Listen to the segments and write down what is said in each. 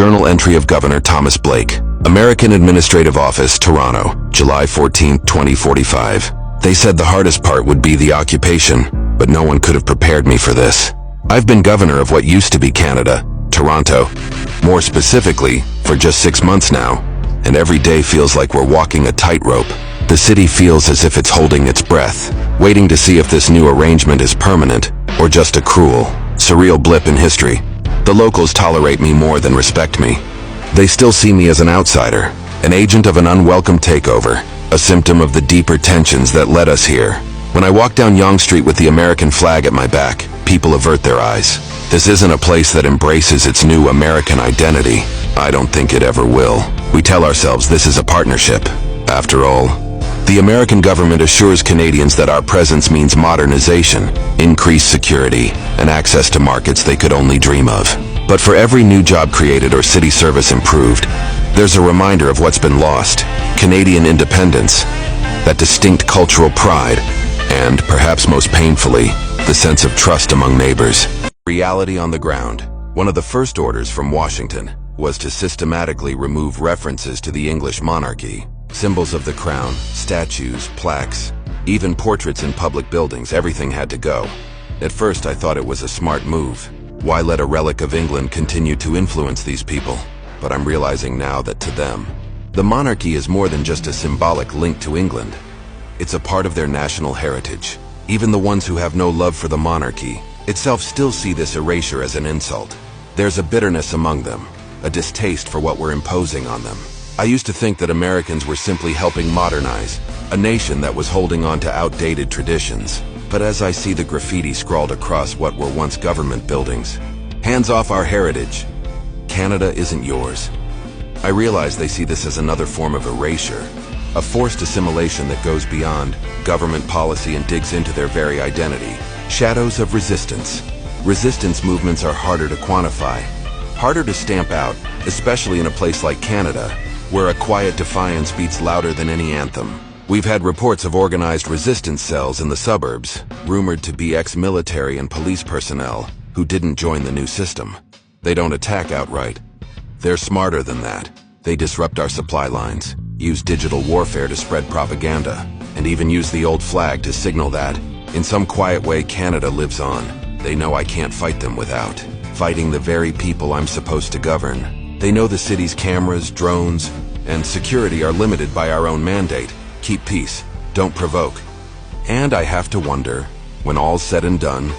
Journal entry of Governor Thomas Blake, American Administrative Office, Toronto, July 14, 2045. They said the hardest part would be the occupation, but no one could have prepared me for this. I've been governor of what used to be Canada, Toronto, more specifically, for just 6 months now, and every day feels like we're walking a tightrope. The city feels as if it's holding its breath, waiting to see if this new arrangement is permanent or just a cruel, surreal blip in history. The locals tolerate me more than respect me. They still see me as an outsider, an agent of an unwelcome takeover, a symptom of the deeper tensions that led us here. When I walk down Yonge Street with the American flag at my back, people avert their eyes. This isn't a place that embraces its new American identity. I don't think it ever will. We tell ourselves this is a partnership. After all, the American government assures Canadians that our presence means modernization, increased security, and access to markets they could only dream of. But for every new job created or city service improved, there's a reminder of what's been lost: Canadian independence, that distinct cultural pride, and, perhaps most painfully, the sense of trust among neighbors. Reality on the ground. One of the first orders from Washington was to systematically remove references to the English monarchy. Symbols of the crown, statues, plaques, even portraits in public buildings, everything had to go. At first I thought it was a smart move. Why let a relic of England continue to influence these people? But I'm realizing now that to them, the monarchy is more than just a symbolic link to England. It's a part of their national heritage. Even the ones who have no love for the monarchy itself still see this erasure as an insult. There's a bitterness among them, a distaste for what we're imposing on them. I used to think that Americans were simply helping modernize a nation that was holding on to outdated traditions. But as I see the graffiti scrawled across what were once government buildings, "Hands off our heritage. Canada isn't yours," I realize they see this as another form of erasure, a forced assimilation that goes beyond government policy and digs into their very identity. Shadows of resistance. Resistance movements are harder to quantify, harder to stamp out, especially in a place like Canada, where a quiet defiance beats louder than any anthem. We've had reports of organized resistance cells in the suburbs, rumored to be ex-military and police personnel who didn't join the new system. They don't attack outright. They're smarter than that. They disrupt our supply lines, use digital warfare to spread propaganda, and even use the old flag to signal that, in some quiet way, Canada lives on. They know I can't fight them without fighting the very people I'm supposed to govern. They know the city's cameras, drones, and security are limited by our own mandate. Keep peace, don't provoke. And I have to wonder, when all's said and done,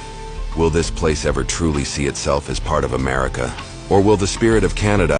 will this place ever truly see itself as part of America? Or will the spirit of Canada